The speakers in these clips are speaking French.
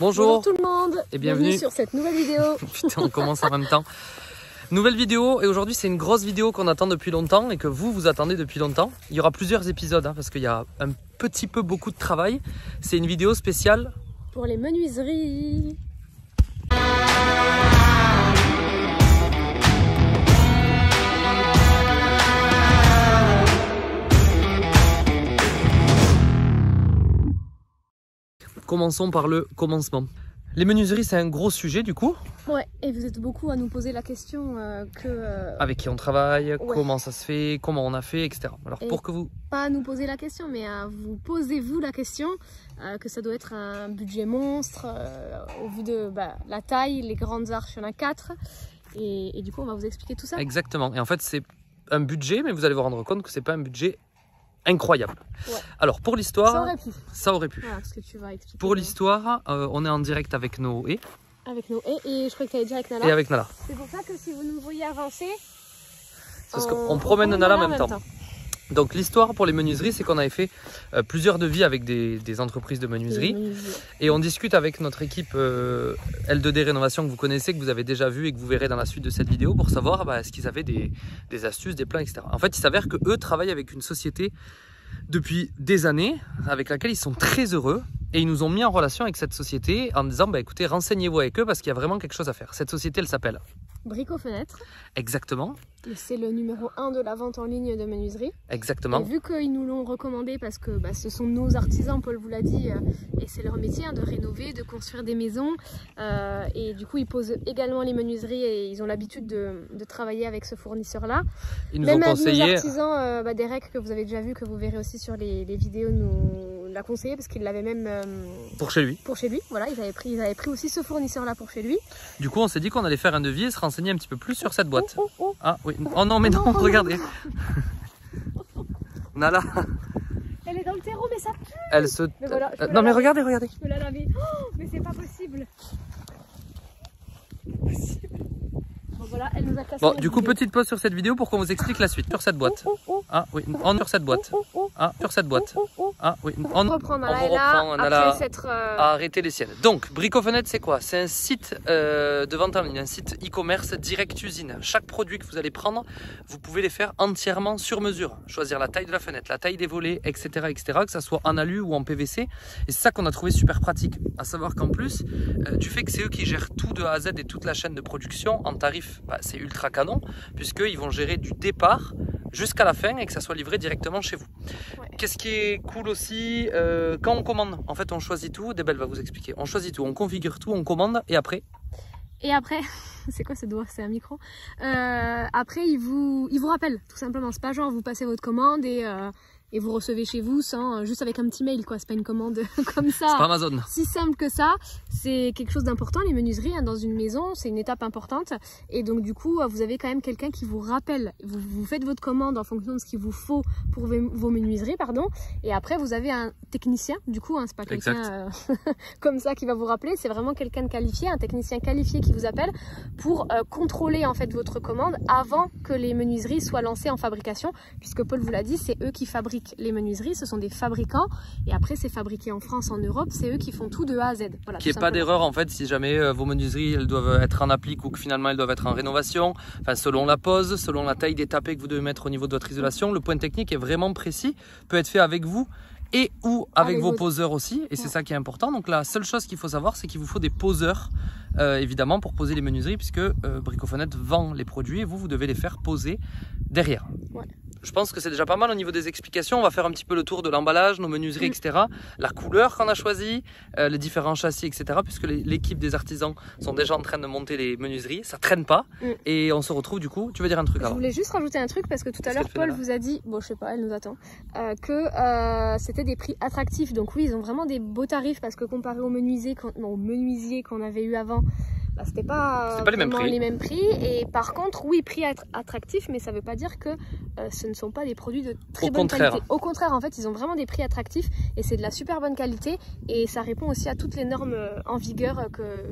Bonjour tout le monde et bienvenue sur cette nouvelle vidéo. Putain, on commence en même temps. Nouvelle vidéo, et aujourd'hui c'est une grosse vidéo qu'on attend depuis longtemps et que vous attendez depuis longtemps. Il y aura plusieurs épisodes parce qu'il y a un petit peu beaucoup de travail. C'est une vidéo spéciale pour les menuiseries. Commençons par le commencement. Les menuiseries, c'est un gros sujet du coup. Ouais, et vous êtes beaucoup à nous poser la question avec qui on travaille, ouais. Comment ça se fait, comment on a fait, etc. Alors et pour que vous... Pas à nous poser la question, mais à vous posez-vous la question que ça doit être un budget monstre au vu de la taille, les grandes arches, il y en a 4. Et du coup, on va vous expliquer tout ça. Exactement. Et en fait, c'est un budget, mais vous allez vous rendre compte que c'est pas un budget incroyable. Ouais. Alors pour l'histoire, ça aurait pu. Voilà, parce que tu vas expliquer. Pour l'histoire, on est en direct avec nos haies. Avec nos haies, et je crois que tu allais dire avec Nala. Et avec Nala. C'est pour ça que si vous nous voyez avancer, parce qu'on promène Nala en même temps. Donc l'histoire pour les menuiseries, c'est qu'on avait fait plusieurs devis avec des entreprises de menuiserie. Et on discute avec notre équipe L2D Rénovation que vous connaissez, que vous avez déjà vu et que vous verrez dans la suite de cette vidéo pour savoir est-ce qu'ils avaient des astuces, des plans, etc. En fait, il s'avère qu'eux travaillent avec une société depuis des années avec laquelle ils sont très heureux. Et ils nous ont mis en relation avec cette société en disant écoutez, renseignez-vous avec eux parce qu'il y a vraiment quelque chose à faire. Cette société, elle s'appelle Brico-Fenêtre. Exactement. C'est le numéro 1 de la vente en ligne de menuiserie. Exactement. Et vu qu'ils nous l'ont recommandé parce que ce sont nos artisans, Paul vous l'a dit, et c'est leur métier de rénover, de construire des maisons. Et du coup, ils posent également les menuiseries et ils ont l'habitude de travailler avec ce fournisseur-là. Ils nous ont conseillé... Nos artisans, Derek, que vous avez déjà vu, que vous verrez aussi sur les vidéos, nous l'a conseillé parce qu'il l'avait même... pour chez lui. Pour chez lui, voilà, ils avaient pris aussi ce fournisseur-là pour chez lui. Du coup, on s'est dit qu'on allait faire un devis et se renseigner un petit peu plus sur cette boîte. Ah oui. Oh non, mais non, regardez. Nala. Elle est dans le terreau, mais ça pue. Elle se... Mais voilà, non, mais regardez. Je peux la laver. Oh, mais c'est pas possible. Bon, voilà, elle nous a cassé. Bon, du coup, petite pause sur cette vidéo pour qu'on vous explique la suite. Sur cette boîte. Ah oui, sur cette boîte. Ah, sur cette boîte. Ah oui, on reprend Nala après s'être... arrêter les siennes. Donc, Brico-Fenêtre, c'est quoi? C'est un site de vente en ligne, un site e-commerce direct usine. Chaque produit que vous allez prendre, vous pouvez les faire entièrement sur mesure. Choisir la taille de la fenêtre, la taille des volets, etc., etc., que ça soit en alu ou en PVC. Et c'est ça qu'on a trouvé super pratique. À savoir qu'en plus, du fait que c'est eux qui gèrent tout de A à Z et toute la chaîne de production, en tarif, c'est ultra canon, puisqu'ils vont gérer du départ jusqu'à la fin et que ça soit livré directement chez vous. Ouais. Qu'est-ce qui est cool aussi, quand on commande, en fait on choisit tout, Débelle va vous expliquer, on choisit tout, on configure tout, on commande et après c'est quoi ce doigt? C'est un micro. Après ils vous rappellent tout simplement, c'est pas genre vous passez votre commande et vous recevez chez vous juste avec un petit mail, quoi. C'est pas une commande comme ça. C'est pas Amazon. Si simple que ça. C'est quelque chose d'important, les menuiseries, dans une maison, c'est une étape importante. Et donc, du coup, vous avez quand même quelqu'un qui vous rappelle. Vous faites votre commande en fonction de ce qu'il vous faut pour vos menuiseries, pardon. Et après, vous avez un technicien, du coup, c'est pas quelqu'un comme ça qui va vous rappeler. C'est vraiment quelqu'un de qualifié, un technicien qualifié qui vous appelle pour contrôler, en fait, votre commande avant que les menuiseries soient lancées en fabrication. Puisque Paul vous l'a dit, c'est eux qui fabriquent les menuiseries, ce sont des fabricants et après c'est fabriqué en France, en Europe, c'est eux qui font tout de A à Z. Voilà, qu'il n'y ait pas d'erreur en fait si jamais vos menuiseries elles doivent être en applique ou que finalement elles doivent être en rénovation, enfin selon la pose, selon la taille des tapés que vous devez mettre au niveau de votre isolation, le point technique est vraiment précis, peut être fait avec vous et ou avec vos poseurs aussi, et c'est ça qui est important. Donc la seule chose qu'il faut savoir, c'est qu'il vous faut des poseurs évidemment pour poser les menuiseries, puisque Brico-Fenêtre vend les produits et vous devez les faire poser derrière. Ouais. Je pense que c'est déjà pas mal au niveau des explications. On va faire un petit peu le tour de l'emballage, nos menuiseries, etc. La couleur qu'on a choisie, les différents châssis, etc. Puisque l'équipe des artisans sont déjà en train de monter les menuiseries. Ça traîne pas. Et on se retrouve du coup. Tu veux dire un truc alors? Je voulais juste rajouter un truc parce que tout à l'heure, Paul vous a dit, bon je sais pas, elle nous attend, que c'était des prix attractifs. Donc oui, ils ont vraiment des beaux tarifs parce que comparé aux menuisiers qu'on avait eu avant, c'était pas les mêmes prix. Et par contre, oui, prix attractif, mais ça veut pas dire que ce ne sont pas des produits de très bonne qualité. Au contraire, en fait, ils ont vraiment des prix attractifs et c'est de la super bonne qualité et ça répond aussi à toutes les normes en vigueur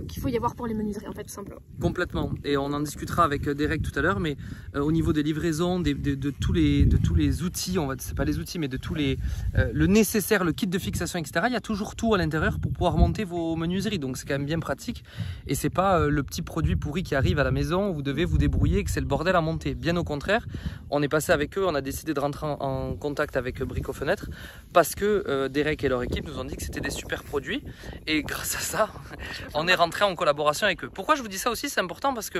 qu'il faut y avoir pour les menuiseries, en fait, tout simplement. Complètement. Et on en discutera avec Derek tout à l'heure, mais au niveau des livraisons, de tous les outils, c'est pas les outils, mais de tous le nécessaire, le kit de fixation, etc. Il y a toujours tout à l'intérieur pour pouvoir monter vos menuiseries. Donc c'est quand même bien pratique. Et c'est pas le petit produit pourri qui arrive à la maison où vous devez vous débrouiller et que c'est le bordel à monter. Bien au contraire, on est passé avec eux, on a décidé de rentrer en contact avec Brico Fenêtre parce que Derek et leur équipe nous ont dit que c'était des super produits. Et grâce à ça, on est rentré en collaboration avec eux. Pourquoi je vous dis ça aussi? C'est important parce que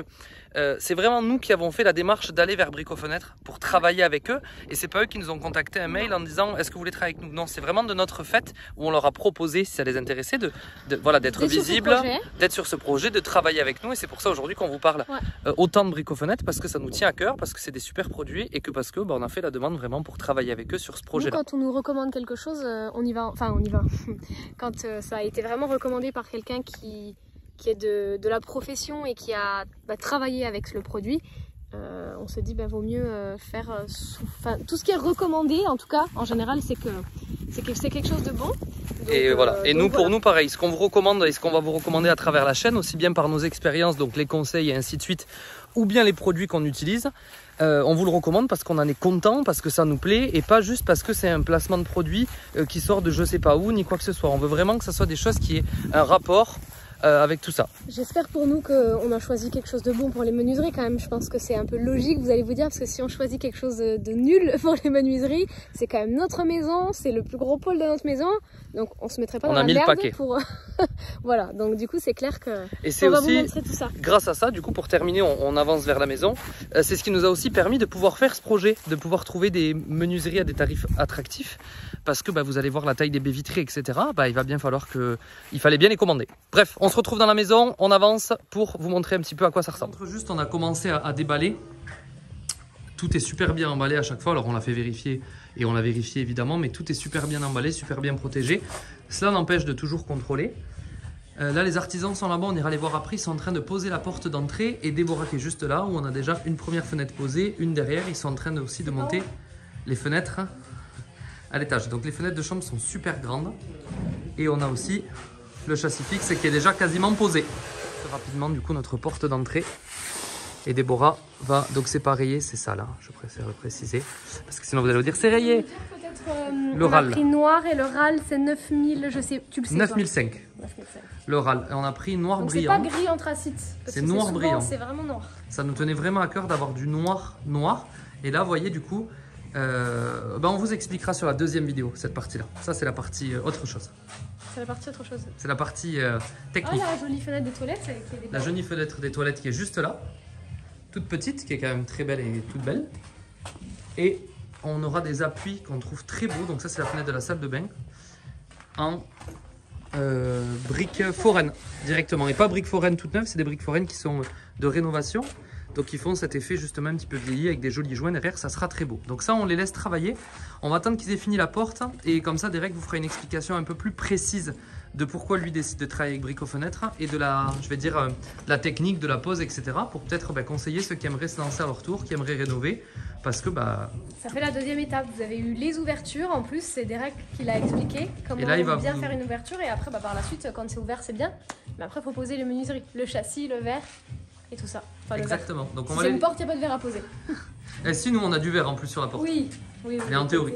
c'est vraiment nous qui avons fait la démarche d'aller vers Brico Fenêtre pour travailler avec eux. Et c'est pas eux qui nous ont contacté un mail en disant est-ce que vous voulez travailler avec nous? Non, c'est vraiment de notre fait où on leur a proposé, si ça les intéressait, d'être visible, d'être sur ce projet, de travailler avec nous. Et c'est pour ça aujourd'hui qu'on vous parle autant de Brico Fenêtre parce que ça nous tient à cœur, parce que c'est des super produits et que parce que on a fait la demande vraiment pour travailler avec eux sur ce projet-là. Quand on nous recommande quelque chose, on y va. Enfin, on y va. Quand ça a été vraiment recommandé par quelqu'un qui est de la profession et qui a travaillé avec le produit, on se dit vaut mieux faire tout ce qui est recommandé, en tout cas en général, c'est quelque chose de bon. Donc, et voilà. Et nous, pour nous, pareil, ce qu'on vous recommande et ce qu'on va vous recommander à travers la chaîne, aussi bien par nos expériences, donc les conseils et ainsi de suite, ou bien les produits qu'on utilise, on vous le recommande parce qu'on en est content, parce que ça nous plaît et pas juste parce que c'est un placement de produit qui sort de je sais pas où ni quoi que ce soit. On veut vraiment que ça soit des choses qui aient un rapport avec tout ça. J'espère pour nous qu'on a choisi quelque chose de bon pour les menuiseries quand même. Je pense que c'est un peu logique, vous allez vous dire, parce que si on choisit quelque chose de nul pour les menuiseries, c'est quand même notre maison, c'est le plus gros pôle de notre maison, donc on se mettrait pas dans la merde pour... Voilà, donc du coup c'est clair que et c'est aussi tout ça. Grâce à ça, du coup pour terminer, on avance vers la maison, c'est ce qui nous a aussi permis de pouvoir faire ce projet, de pouvoir trouver des menuiseries à des tarifs attractifs, parce que vous allez voir la taille des baies vitrées, etc. Il va bien falloir il fallait bien les commander. Bref, on se retrouve dans la maison, on avance pour vous montrer un petit peu à quoi ça ressemble. Juste, on a commencé à déballer. Tout est super bien emballé à chaque fois. Alors on l'a fait vérifier et on l'a vérifié évidemment, mais tout est super bien emballé, super bien protégé. Cela n'empêche de toujours contrôler. Là, les artisans sont là-bas, on ira les voir après. Ils sont en train de poser la porte d'entrée et Déborah qui est juste là, où on a déjà une première fenêtre posée, une derrière. Ils sont en train aussi de monter les fenêtres à l'étage. Donc les fenêtres de chambre sont super grandes et on a aussi le châssis fixe qui est déjà quasiment posé. Rapidement du coup notre porte d'entrée et Déborah va, donc c'est pas rayé, c'est ça là, je préfère le préciser parce que sinon vous allez vous dire c'est rayé. Le RAL. On a pris noir et le RAL c'est 9000, je sais, tu le sais 9005. Le RAL, et on a pris noir brillant. C'est pas gris anthracite, c'est noir brillant. C'est vraiment noir. Ça nous tenait vraiment à cœur d'avoir du noir et là vous voyez du coup on vous expliquera sur la deuxième vidéo cette partie là. Ça c'est la partie autre chose. C'est la partie autre chose. C'est la partie technique. Ah, la jolie fenêtre des toilettes. La jolie fenêtre des toilettes qui est juste là. Toute petite, qui est quand même très belle et toute belle. Et on aura des appuis qu'on trouve très beaux. Donc ça, c'est la fenêtre de la salle de bain. En briques foraines directement. Et pas briques foraines toutes neuves, c'est des briques foraines qui sont de rénovation. Donc ils font cet effet justement un petit peu vieilli avec des jolis joints derrière, ça sera très beau. Donc ça on les laisse travailler, on va attendre qu'ils aient fini la porte et comme ça Derek vous fera une explication un peu plus précise de pourquoi lui décide de travailler avec Brico Fenêtre et de la, je vais dire, la technique, de la pose, etc. pour peut-être conseiller ceux qui aimeraient se lancer à leur tour, qui aimeraient rénover parce que ça fait la deuxième étape, vous avez eu les ouvertures, en plus c'est Derek qui l'a expliqué comment bien faire une ouverture et après par la suite quand c'est ouvert c'est bien, mais après il faut poser les menuiseries, le châssis, le verre et tout ça. Enfin, exactement. Donc si c'est une porte, il n'y a pas de verre à poser. Et si nous on a du verre en plus sur la porte. Oui. Mais en théorie.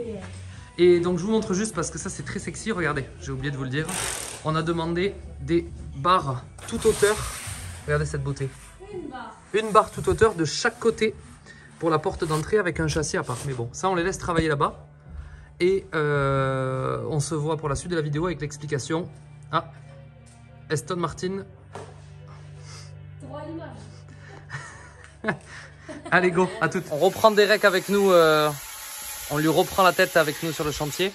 Et donc je vous montre juste parce que ça c'est très sexy, regardez, j'ai oublié de vous le dire. On a demandé des barres toute hauteur. Regardez cette beauté. Une barre toute hauteur de chaque côté pour la porte d'entrée avec un châssis à part. Mais bon, ça on les laisse travailler là-bas. Et on se voit pour la suite de la vidéo avec l'explication. Ah, Aston Martin. Allez go, à toutes. On reprend Derek avec nous, on lui reprend la tête avec nous sur le chantier.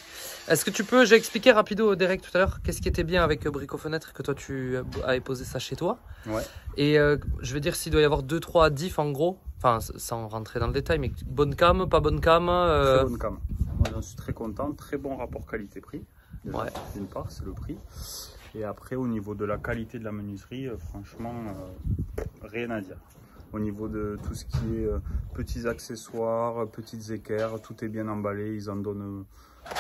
Est-ce que tu peux, j'ai expliqué rapido Derek tout à l'heure, qu'est-ce qui était bien avec Brico Fenêtre, que toi tu avais posé ça chez toi. Ouais. Et je veux dire s'il doit y avoir 2-3 diffs en gros, enfin sans rentrer dans le détail, mais bonne cam, pas bonne cam. Très bonne cam. Moi j'en suis très content, très bon rapport qualité-prix. Ouais. D'une part, c'est le prix. Et après, au niveau de la qualité de la menuiserie, franchement, rien à dire. Au niveau de tout ce qui est petits accessoires, petites équerres, tout est bien emballé, ils en donnent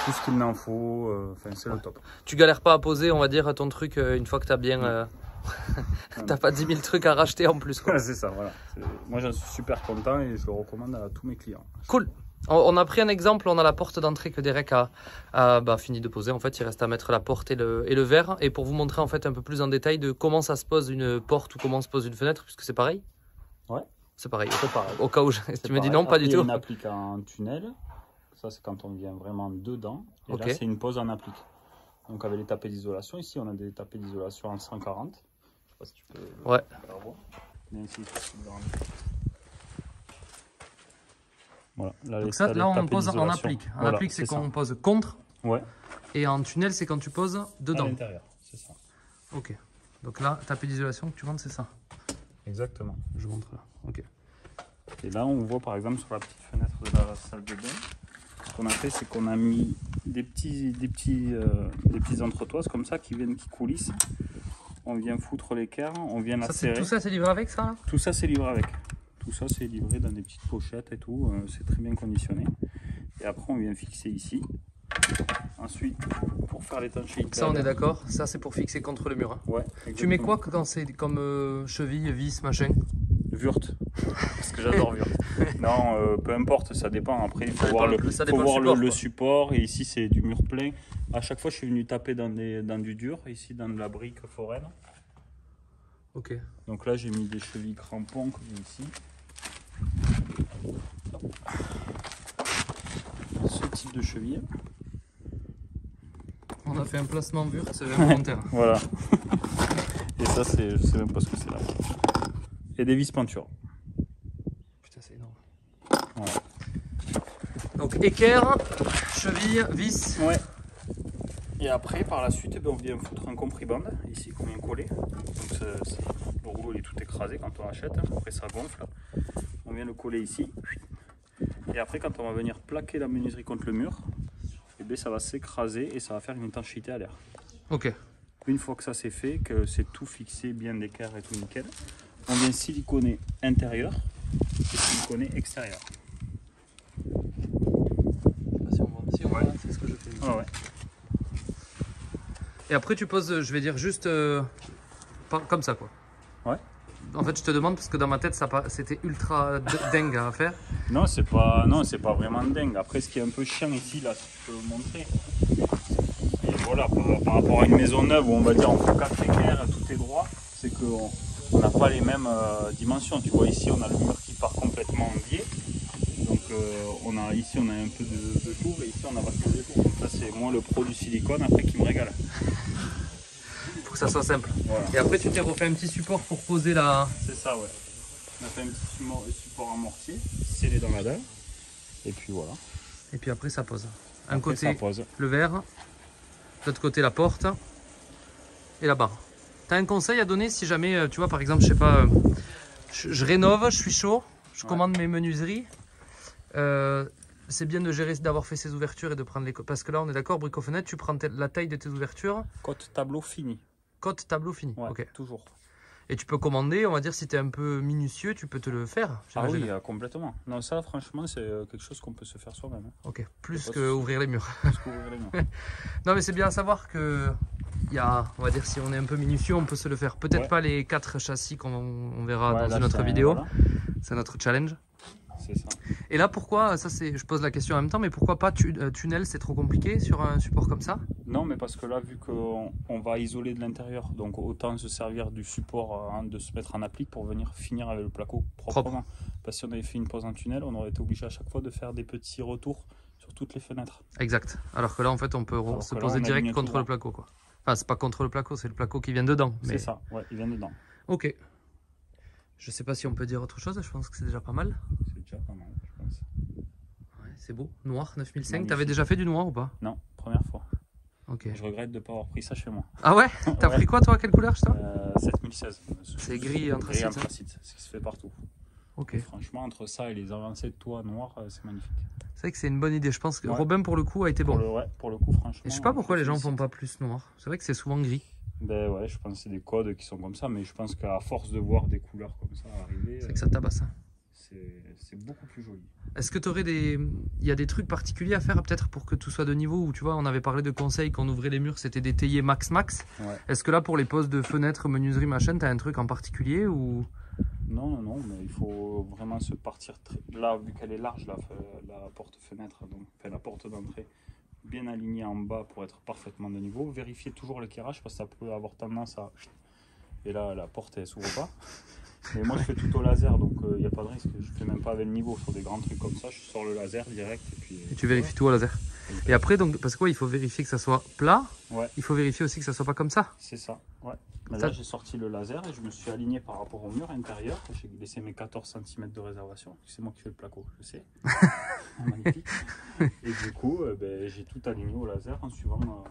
tout ce qu'il en faut, enfin c'est le top. Tu galères pas à poser, on va dire, ton truc une fois que tu as bien... T'as pas 10 000 trucs à racheter en plus. C'est ça, voilà. Moi j'en suis super content et je le recommande à tous mes clients. Cool. On a pris un exemple, on a la porte d'entrée que Derek a fini de poser. En fait, il reste à mettre la porte et le verre. Et pour vous montrer en fait un peu plus en détail de comment ça se pose une porte ou comment se pose une fenêtre, puisque c'est pareil. Ouais. C'est pareil. C'est pareil. Au cas où tu me dis non, Après, pas du tout. On applique en tunnel. Ça, c'est quand on vient vraiment dedans. Et Ok. là, c'est une pose en applique. Donc, avec les tapés d'isolation, ici, on a des tapés d'isolation en 140. Je sais pas si tu peux Ouais. faire voir. Mais ici, voilà. Donc ça, là, on pose en applique. En voilà, applique, c'est quand on pose contre. Ouais. Et en tunnel, c'est quand tu poses dedans. À l'intérieur, c'est ça. Ok. Donc là, tapé d'isolation que tu montres, c'est ça. Exactement. Je montre là. Ok. Et là, on voit par exemple sur la petite fenêtre de la salle de bain, ce qu'on a fait, c'est qu'on a mis des petits entretoises comme ça qui coulissent. On vient foutre l'équerre, on vient la serrer. Tout ça, c'est livré avec ça là? Tout ça, c'est livré avec. Tout ça, c'est livré dans des petites pochettes et tout. C'est très bien conditionné. Et après, on vient fixer ici. Ensuite, pour faire l'étanchéité. Ça, on est d'accord. Ça, c'est pour fixer contre le mur. Hein. Ouais. Tu mets quoi quand c'est comme cheville, vis, machin? Wurt, parce que j'adore Wurt. Non, peu importe, ça dépend. Après, il faut voir le support. Et ici, c'est du mur plein. À chaque fois, je suis venu taper dans du dur, ici dans de la brique foraine. Ok. Donc là, j'ai mis des chevilles crampons comme ici. Ce type de cheville. On a fait un placement Wurt, c'est volontaire. Voilà. Et ça, je sais même pas ce que c'est là. Et des vis pentures. Putain, c'est énorme. Voilà. Donc équerre, cheville, vis. Ouais. Et après, par la suite, on vient foutre un compriband ici qu'on vient coller. Donc le rouleau il est tout écrasé quand on achète. Après, ça gonfle. On vient le coller ici. Et après, quand on va venir plaquer la menuiserie contre le mur, et bien, ça va s'écraser et ça va faire une étanchéité à l'air. Ok. Une fois que ça c'est fait, que c'est tout fixé, bien d'équerre et tout nickel, on vient siliconer intérieur et siliconer extérieur. Si on voit, c'est ce que je fais. Ah ouais. Et après, tu poses, je vais dire juste comme ça, quoi. Ouais. En fait, je te demande parce que dans ma tête, c'était ultra dingue à faire. Non, c'est pas vraiment dingue. Après, ce qui est un peu chiant ici, là, si tu peux le montrer. Et voilà, par rapport à une maison neuve où on va dire on fait 4 équerres, tout est droit, c'est qu'on n'a pas les mêmes dimensions. Tu vois, ici, on a le mur qui part complètement en biais. Donc, ici, on a un peu de tour et ici, on a vachement de tour. Donc, ça, c'est moi le pro du silicone après qui me régale. Pour que ça soit simple. Voilà. Et après, tu t'es refait un petit support pour poser la. C'est ça, ouais. On a fait un petit support en mortier, scellé dans la dalle. Et puis voilà. Et puis après, ça pose. Un Après, côté ça pose. le verre, de l'autre côté la porte et la barre. Tu as un conseil à donner si jamais, tu vois, par exemple, je sais pas, je rénove, je suis chaud, je commande mes menuiseries. C'est bien de gérer, d'avoir fait ces ouvertures et de prendre les. Parce que là, on est d'accord, brico-fenêtre, tu prends la taille de tes ouvertures. Côte tableau fini. Côte tableau fini. Ouais, ok. toujours. Et tu peux commander, on va dire, si tu es un peu minutieux, tu peux te le faire. Ah oui, complètement. Non, ça, franchement, c'est quelque chose qu'on peut se faire soi-même. Hein. Ok, plus qu'ouvrir les murs. Plus qu'ouvrir les murs. Non, mais c'est bien à savoir que, on va dire, si on est un peu minutieux, on peut se le faire. Peut-être pas les 4 châssis qu'on verra dans une autre vidéo. Voilà. C'est notre challenge. C'est ça. Et là, pourquoi, je pose la question en même temps, mais pourquoi pas tunnel, c'est trop compliqué sur un support comme ça? Non, mais parce que là, vu qu'on va isoler de l'intérieur, donc autant se servir du support, de se mettre en applique pour venir finir avec le placo proprement. Parce que si on avait fait une pose en tunnel, on aurait été obligé à chaque fois de faire des petits retours sur toutes les fenêtres. Exact. Alors que là, en fait, on peut se poser direct contre le placo, quoi. Enfin, c'est pas contre le placo, c'est le placo qui vient dedans. C'est ça, ouais, il vient dedans. Ok. Je sais pas si on peut dire autre chose, je pense que c'est déjà pas mal. C'est déjà pas mal, je pense. Ouais, c'est beau. Noir, 9005. T'avais déjà fait du noir ou pas? Non, première fois. Ok. Je regrette de ne pas avoir pris ça chez moi. Ah ouais? T'as pris quoi toi? Quelle couleur je 7016. C'est gris anthracite. Gris anthracite, c'est ce qui se fait partout. Ok. Et franchement, entre ça et les avancées de toit noir, c'est magnifique. C'est vrai que c'est une bonne idée. Je pense que Robin, pour le coup, a été bon. Pour le coup, franchement. Et je sais pas pourquoi les gens font pas plus noir. C'est vrai que c'est souvent gris. Ben ouais, je pense que c'est des codes qui sont comme ça, mais je pense qu'à force de voir des couleurs comme ça arriver, C'est que ça tabasse. Hein. C'est beaucoup plus joli. Est-ce que tu aurais il y a des trucs particuliers à faire peut-être pour que tout soit de niveau, ou tu vois, on avait parlé de conseils quand on ouvrait les murs, c'était d'étayer max. Ouais. Est-ce que là pour les postes de fenêtres, menuiserie, machin, tu as un truc en particulier ou... Non, mais il faut vraiment se partir là, vu qu'elle est large, la porte-fenêtre, donc enfin, la porte d'entrée, bien alignée en bas pour être parfaitement de niveau. Vérifier toujours l'éclairage parce que ça peut avoir tendance à... Et là, la porte, elle s'ouvre pas. Mais moi, je fais tout au laser, donc il n'y a pas de risque. Je fais même pas avec le niveau. Sur des grands trucs comme ça, je sors le laser direct. Et, puis, tu vérifies tout au laser. Et après, donc, parce que quoi, il faut vérifier que ça soit plat. Ouais. Il faut vérifier aussi que ça soit pas comme ça. C'est ça, ouais. Mais là, j'ai sorti le laser et je me suis aligné par rapport au mur intérieur. J'ai laissé mes 14 cm de réservation. C'est moi qui fais le placo, je sais. Magnifique. Et du coup, j'ai tout aligné au laser en suivant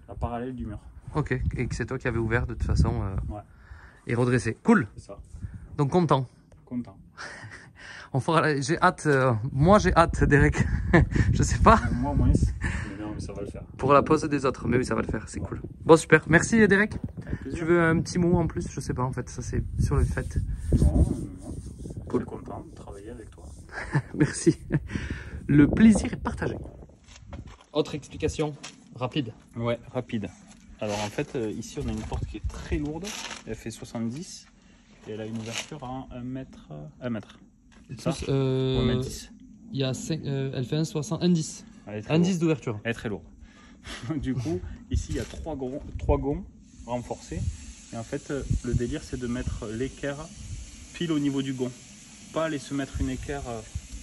la parallèle du mur. Ok, et que c'est toi qui avais ouvert de toute façon ouais. Et redressé. Cool. C'est ça. Donc content. Content. On fera. J'ai hâte. Moi j'ai hâte, Derek. Je sais pas. Moi moins. Mais non, mais ça va le faire. Pour la pose des autres. Mais oui, ça va le faire. C'est cool. Bon, super. Merci, Derek. Tu veux un petit mot en plus? Je sais pas en fait. Ça c'est sur le fait. Non. Cool. Je suis content de travailler avec toi. Merci. Le plaisir est partagé. Autre explication rapide. Ouais, rapide. Alors en fait, ici on a une porte qui est très lourde. Elle fait 70 et elle a une ouverture à 1 mètre. 1 mètre. C'est ça? Ou 1 mètre 10. Il y a 5, elle fait 1,10. 1,10 d'ouverture. Elle est très lourde. Du coup, ici il y a 3 gonds renforcés. Et en fait, le délire c'est de mettre l'équerre pile au niveau du gond. Pas aller se mettre une équerre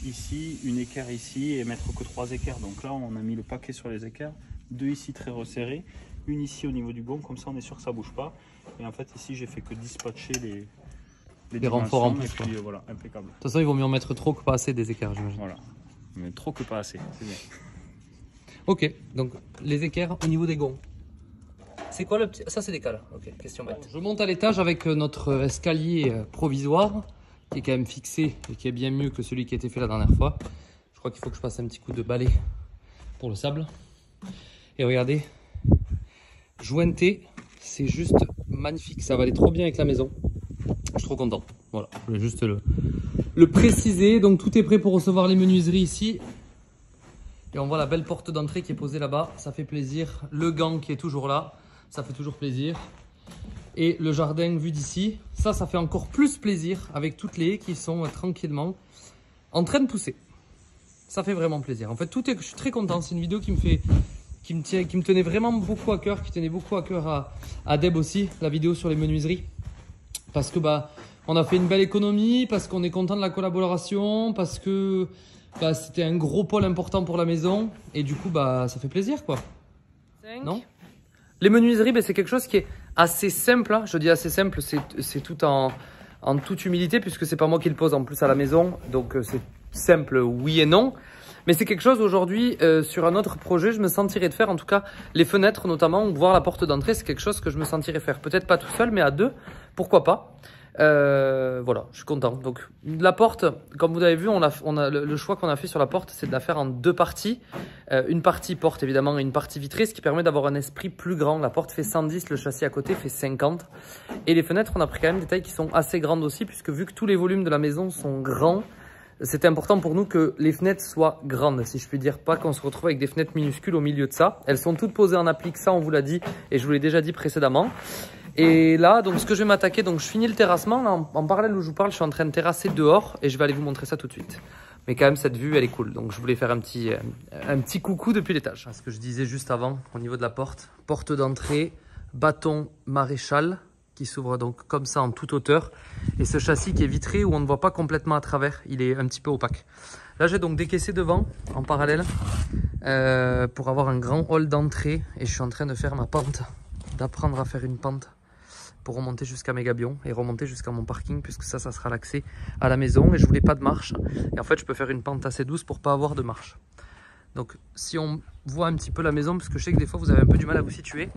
ici, une équerre ici et mettre que 3 équerres. Donc là, on a mis le paquet sur les équerres. 2 ici très resserrés. Une ici au niveau du gond, comme ça on est sûr que ça bouge pas. Et en fait ici j'ai fait que dispatcher les renforts en plus. Et puis, voilà, impeccable. De toute façon ils vont mieux en mettre trop que pas assez des équerres, j'imagine. Voilà, mais trop que pas assez, c'est bien. Ok, donc les équerres au niveau des gonds. C'est quoi le petit... Ça c'est des cales, ok, question bête. Je monte à l'étage avec notre escalier provisoire qui est quand même fixé et qui est bien mieux que celui qui a été fait la dernière fois. Je crois qu'il faut que je passe un petit coup de balai pour le sable. Et regardez, jointé, c'est juste magnifique, ça va aller trop bien avec la maison. Je suis trop content. Voilà, je voulais juste le préciser. Donc tout est prêt pour recevoir les menuiseries ici. Et on voit la belle porte d'entrée qui est posée là-bas, ça fait plaisir. Le gant qui est toujours là, ça fait toujours plaisir. Et le jardin vu d'ici, ça fait encore plus plaisir avec toutes les haies qui sont tranquillement en train de pousser. Ça fait vraiment plaisir. En fait, je suis très content. C'est une vidéo qui me tenait vraiment beaucoup à cœur, qui tenait beaucoup à cœur à Deb aussi, la vidéo sur les menuiseries. Parce que on a fait une belle économie, parce qu'on est content de la collaboration, parce que c'était un gros pôle important pour la maison. Et du coup, ça fait plaisir quoi. Non ? Les menuiseries, c'est quelque chose qui est assez simple. Hein. Je dis assez simple, c'est tout en toute humilité, puisque c'est pas moi qui le pose en plus à la maison. Donc c'est simple, oui et non. Mais c'est quelque chose aujourd'hui, sur un autre projet, je me sentirais de faire. En tout cas, les fenêtres notamment, ou voir la porte d'entrée, c'est quelque chose que je me sentirais faire. Peut-être pas tout seul, mais à deux, pourquoi pas. Voilà, je suis content. Donc la porte, comme vous avez vu, le choix qu'on a fait sur la porte, c'est de la faire en 2 parties. Une partie porte évidemment et une partie vitrée, ce qui permet d'avoir un esprit plus grand. La porte fait 110, le châssis à côté fait 50. Et les fenêtres, on a pris quand même des tailles qui sont assez grandes aussi, puisque vu que tous les volumes de la maison sont grands, c'est important pour nous que les fenêtres soient grandes, si je puis dire, pas qu'on se retrouve avec des fenêtres minuscules au milieu de ça. Elles sont toutes posées en applique, ça on vous l'a dit et je vous l'ai déjà dit précédemment. Et là, donc ce que je vais m'attaquer, donc je finis le terrassement, là, en parallèle où je vous parle, je suis en train de terrasser dehors et je vais aller vous montrer ça tout de suite. Mais quand même cette vue elle est cool, donc je voulais faire un petit coucou depuis l'étage. Ce que je disais juste avant au niveau de la porte d'entrée, bâton maréchal, qui s'ouvre donc comme ça en toute hauteur. Et ce châssis qui est vitré où on ne voit pas complètement à travers, il est un petit peu opaque. Là j'ai donc décaissé devant en parallèle pour avoir un grand hall d'entrée et je suis en train de faire ma pente, d'apprendre à faire une pente pour remonter jusqu'à mes gabions et remonter jusqu'à mon parking puisque ça sera l'accès à la maison et je voulais pas de marche. Et en fait je peux faire une pente assez douce pour pas avoir de marche. Donc si on voit un petit peu la maison, parce que je sais que des fois vous avez un peu du mal à vous situer.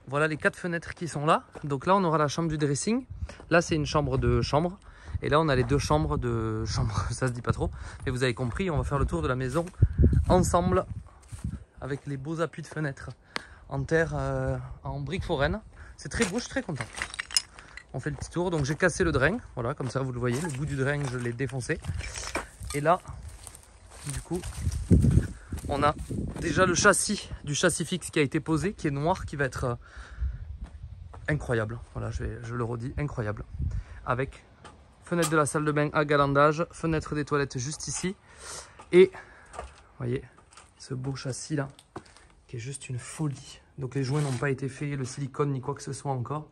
Voilà les 4 fenêtres qui sont là. Donc là, on aura la chambre du dressing. Là, c'est une chambre de chambre. Et là, on a les 2 chambres de chambre. Ça se dit pas trop. Mais vous avez compris, on va faire le tour de la maison ensemble avec les beaux appuis de fenêtres en terre, en briques foraines. C'est très beau, je suis très content. On fait le petit tour. Donc j'ai cassé le drain. Voilà, comme ça vous le voyez. Le bout du drain, je l'ai défoncé. Et là, du coup, on a déjà le châssis du châssis fixe qui a été posé, qui est noir, qui va être incroyable. Voilà, je le redis, incroyable. Avec fenêtre de la salle de bain à galandage, fenêtre des toilettes juste ici. Et, vous voyez, ce beau châssis là, qui est juste une folie. Donc les joints n'ont pas été faits, le silicone ni quoi que ce soit encore.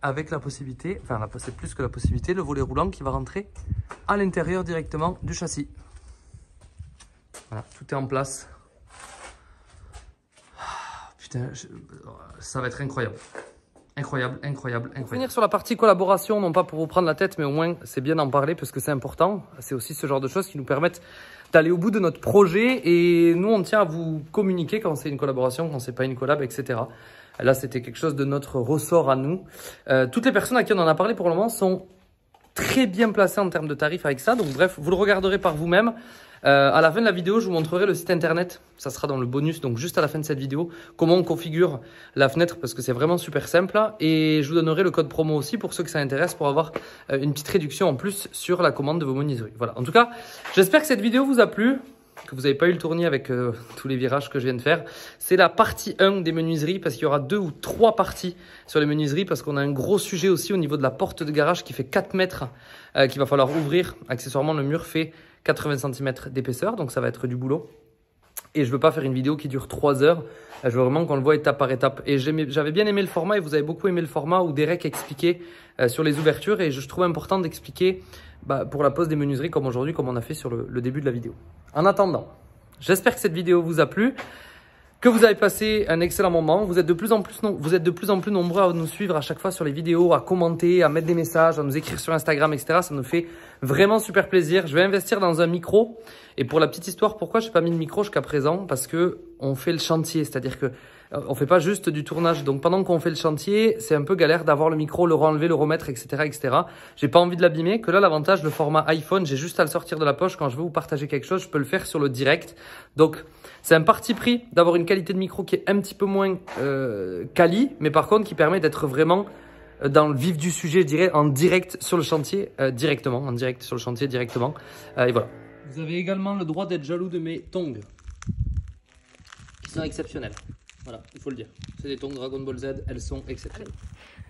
Avec la possibilité, enfin c'est plus que la possibilité, le volet roulant qui va rentrer à l'intérieur directement du châssis. Voilà, tout est en place. Putain, ça va être incroyable. Incroyable, incroyable, incroyable. Pour finir sur la partie collaboration, non pas pour vous prendre la tête, mais au moins c'est bien d'en parler parce que c'est important. C'est aussi ce genre de choses qui nous permettent d'aller au bout de notre projet. Et nous, on tient à vous communiquer quand c'est une collaboration, quand c'est pas une collab, etc. Là, c'était quelque chose de notre ressort à nous. Toutes les personnes à qui on en a parlé pour le moment sont très bien placées en termes de tarifs avec ça. Donc bref, vous le regarderez par vous-même. À la fin de la vidéo, je vous montrerai le site internet. Ça sera dans le bonus, donc juste à la fin de cette vidéo, comment on configure la fenêtre parce que c'est vraiment super simple. Et je vous donnerai le code promo aussi pour ceux que ça intéresse pour avoir une petite réduction en plus sur la commande de vos menuiseries. Voilà. En tout cas, j'espère que cette vidéo vous a plu, que vous n'avez pas eu le tournis avec tous les virages que je viens de faire. C'est la partie 1 des menuiseries parce qu'il y aura 2 ou 3 parties sur les menuiseries parce qu'on a un gros sujet aussi au niveau de la porte de garage qui fait 4 mètres qu'il va falloir ouvrir. Accessoirement, le mur fait 80 cm d'épaisseur, donc ça va être du boulot. Et je veux pas faire une vidéo qui dure 3 heures. Je veux vraiment qu'on le voit étape par étape. Et j'avais bien aimé le format et vous avez beaucoup aimé le format où Derek expliquait sur les ouvertures. Et je trouve important d'expliquer pour la pose des menuiseries comme aujourd'hui, comme on a fait sur le début de la vidéo. En attendant, j'espère que cette vidéo vous a plu, que vous avez passé un excellent moment. Vous êtes de plus en plus nombreux à nous suivre à chaque fois sur les vidéos, à commenter, à mettre des messages, à nous écrire sur Instagram, etc. Ça nous fait vraiment super plaisir. Je vais investir dans un micro. Et pour la petite histoire, pourquoi je n'ai pas mis de micro jusqu'à présent? Parce que on fait le chantier, c'est-à-dire que on fait pas juste du tournage. Donc pendant qu'on fait le chantier, c'est un peu galère d'avoir le micro, le renlever, le remettre, etc., etc. J'ai pas envie de l'abîmer. Que là, l'avantage, le format iPhone, j'ai juste à le sortir de la poche. Quand je veux vous partager quelque chose, je peux le faire sur le direct. Donc c'est un parti pris d'avoir une qualité de micro qui est un petit peu moins quali, mais par contre qui permet d'être vraiment dans le vif du sujet, je dirais, en direct sur le chantier, directement, en direct sur le chantier directement. Et voilà. Vous avez également le droit d'être jaloux de mes tongs, qui sont exceptionnels. Voilà, il faut le dire. C'est des tongs Dragon Ball Z, elles sont exceptionnelles.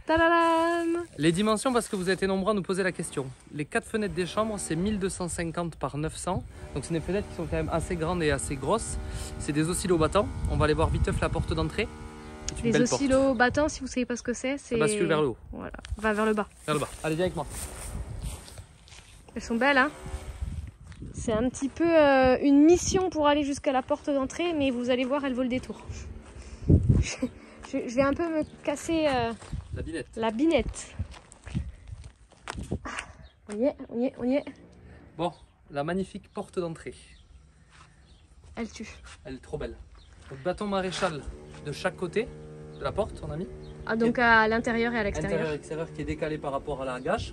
Tadadam! Les dimensions, parce que vous avez été nombreux à nous poser la question. Les 4 fenêtres des chambres, c'est 1250 par 900. Donc c'est des fenêtres qui sont quand même assez grandes et assez grosses. C'est des oscillo-battants. On va aller voir viteuf la porte d'entrée. Les oscillo-battants, si vous ne savez pas ce que c'est, ça bascule vers le haut. Voilà, va vers le bas. Vers le bas. Allez, viens avec moi. Elles sont belles, hein? C'est un petit peu une mission pour aller jusqu'à la porte d'entrée, mais vous allez voir, elle vaut le détour. Je vais un peu me casser la binette. On y est, on y est, on y est. Bon, la magnifique porte d'entrée. Elle tue. Elle est trop belle. Donc bâton maréchal de chaque côté de la porte, on a mis. Ah, donc à l'intérieur et à l'extérieur. Intérieur et extérieur qui est décalé par rapport à la gâche.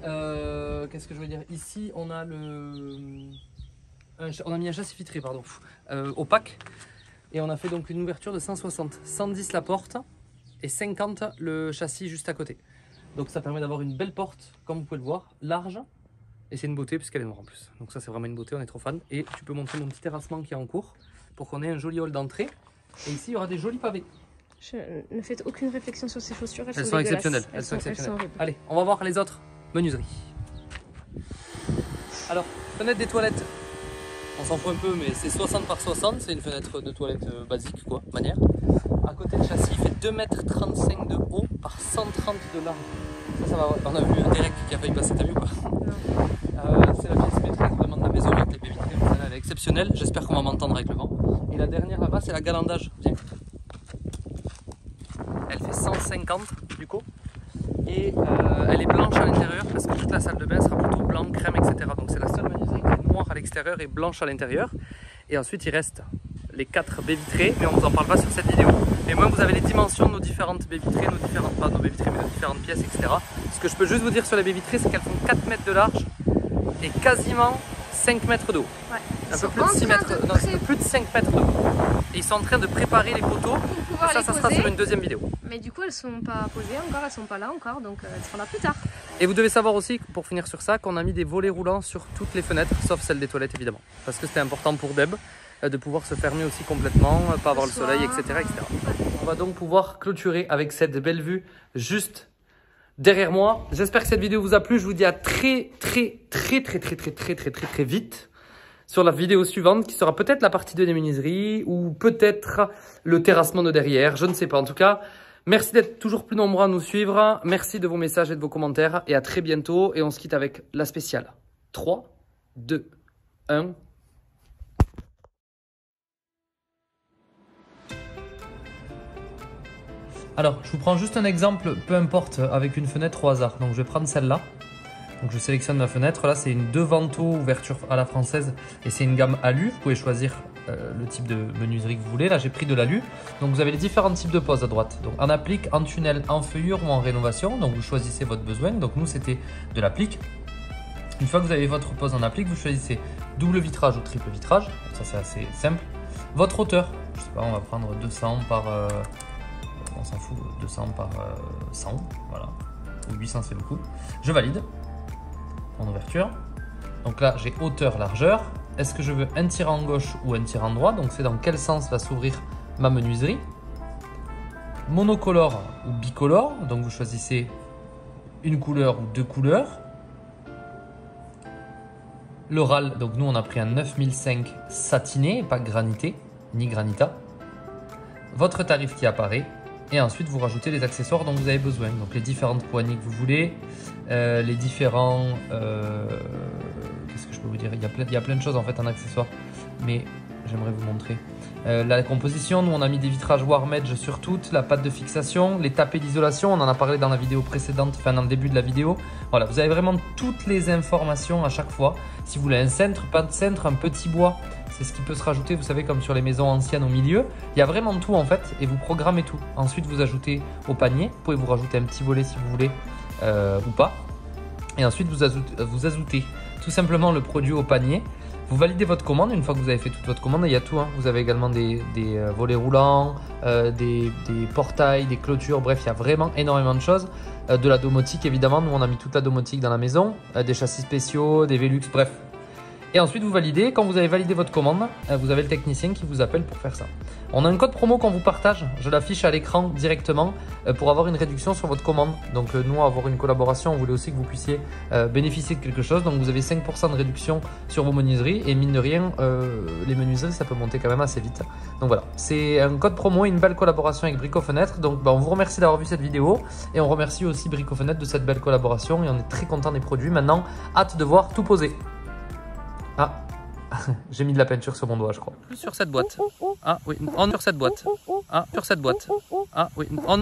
Qu'est-ce que je veux dire? Ici, on a on a mis un châssis vitré, pardon, opaque. Et on a fait donc une ouverture de 160, 110 la porte et 50 le châssis juste à côté. Donc ça permet d'avoir une belle porte, comme vous pouvez le voir, large. Et c'est une beauté puisqu'elle est noire en plus. Donc ça c'est vraiment une beauté, on est trop fan. Et tu peux montrer mon petit terrassement qui est en cours pour qu'on ait un joli hall d'entrée. Et ici il y aura des jolis pavés. Je ne faites aucune réflexion sur ces chaussures, elles sont exceptionnelles. Elles sont exceptionnelles. Allez, on va voir les autres menuiseries. Alors, fenêtre des toilettes. On s'en fout un peu, mais c'est 60 par 60, c'est une fenêtre de toilette basique, quoi, manière. À côté, le châssis il fait 2,35 m de haut par 130 de large. Ça va, on a vu un Derek qui a failli passer, t'as vu ou pas? C'est la pièce maîtresse vraiment de la maison avec les baies vitrées, elle est exceptionnelle, j'espère qu'on va m'entendre avec le vent. Et la dernière là-bas, c'est la galandage, viens. Elle fait 150 du coup. Et elle est blanche à l'intérieur parce que toute la salle de bain sera plutôt blanc, crème, etc. Donc c'est la seule menuiserie qui est noire à l'extérieur et blanche à l'intérieur. Et ensuite il reste les 4 baies vitrées, mais on ne vous en parle pas sur cette vidéo. Mais moi vous avez les dimensions de nos différentes baies vitrées, nos différentes pièces, etc. Ce que je peux juste vous dire sur les baies vitrées, c'est qu'elles font 4 mètres de large et quasiment 5 mètres de haut. Ouais. Un peu plus de 6 mètres, non, c'est plus de 5 mètres de haut. Et ils sont en train de préparer les poteaux pouvoir ça les sera poser. sur une deuxième vidéo. Mais du coup, elles sont pas posées encore, elles sont pas là encore, donc elles seront là plus tard. Et vous devez savoir aussi, pour finir sur ça, qu'on a mis des volets roulants sur toutes les fenêtres, sauf celle des toilettes évidemment. Parce que c'était important pour Deb de pouvoir se fermer aussi complètement, pas avoir le soleil, etc., etc. On va donc pouvoir clôturer avec cette belle vue juste derrière moi. J'espère que cette vidéo vous a plu. Je vous dis à très vite sur la vidéo suivante qui sera peut-être la partie 2 des menuiseries ou peut-être le terrassement de derrière. Je ne sais pas. En tout cas, merci d'être toujours plus nombreux à nous suivre. Merci de vos messages et de vos commentaires et à très bientôt. Et on se quitte avec la spéciale. 3, 2, 1. Alors, je vous prends juste un exemple, peu importe, avec une fenêtre au hasard. Donc, je vais prendre celle-là. Donc, je sélectionne ma fenêtre. Là, c'est une 2 vantaux ouverture à la française et c'est une gamme alu. Vous pouvez choisir le type de menuiserie que vous voulez. Là, j'ai pris de l'alu. Donc, vous avez les différents types de poses à droite. Donc, en applique, en tunnel, en feuillure ou en rénovation. Donc, vous choisissez votre besoin. Donc, nous, c'était de l'applique. Une fois que vous avez votre pose en applique, vous choisissez double vitrage ou triple vitrage. Ça, c'est assez simple. Votre hauteur, je sais pas, on va prendre 200 par... on s'en fout, 200 par 100, voilà, ou 800 c'est beaucoup. Je valide en ouverture. Donc là, j'ai hauteur, largeur. Est-ce que je veux un tirant gauche ou un tirant droit? Donc c'est dans quel sens va s'ouvrir ma menuiserie. Monocolore ou bicolore, donc vous choisissez une couleur ou 2 couleurs. Le râle, donc nous on a pris un 9005 satiné, pas granité, ni granita. Votre tarif qui apparaît. Et ensuite, vous rajoutez les accessoires dont vous avez besoin. Donc, les différentes poignées que vous voulez, les différents... Qu'est-ce que je peux vous dire? Il y a plein de choses en fait en accessoires. Mais j'aimerais vous montrer. La composition, nous on a mis des vitrages Warmedge sur toutes, la pâte de fixation, les tapés d'isolation, on en a parlé dans la vidéo précédente, enfin dans le début de la vidéo. Voilà, vous avez vraiment toutes les informations à chaque fois. Si vous voulez un cintre, pas de cintre, un petit bois, c'est ce qui peut se rajouter, vous savez, comme sur les maisons anciennes au milieu. Il y a vraiment tout en fait et vous programmez tout. Ensuite, vous ajoutez au panier, vous pouvez vous rajouter un petit volet si vous voulez ou pas. Et ensuite, vous ajoutez tout simplement le produit au panier. Vous validez votre commande. Une fois que vous avez fait toute votre commande, il y a tout. Vous avez également des volets roulants, des portails, des clôtures. Bref, il y a vraiment énormément de choses. De la domotique, évidemment. Nous, on a mis toute la domotique dans la maison. Des châssis spéciaux, des Velux, bref. Et ensuite, vous validez. Quand vous avez validé votre commande, vous avez le technicien qui vous appelle pour faire ça. On a un code promo qu'on vous partage. Je l'affiche à l'écran directement pour avoir une réduction sur votre commande. Donc, nous, avoir une collaboration, on voulait aussi que vous puissiez bénéficier de quelque chose. Donc, vous avez 5% de réduction sur vos menuiseries. Et mine de rien, les menuiseries, ça peut monter quand même assez vite. Donc, voilà. C'est un code promo et une belle collaboration avec Brico Fenêtre. Donc, on vous remercie d'avoir vu cette vidéo. Et on remercie aussi Brico Fenêtre de cette belle collaboration. Et on est très content des produits. Maintenant, hâte de voir tout poser. Ah, j'ai mis de la peinture sur mon doigt, je crois. Sur cette boîte. Ah oui, sur cette boîte. Ah, sur cette boîte. Ah oui,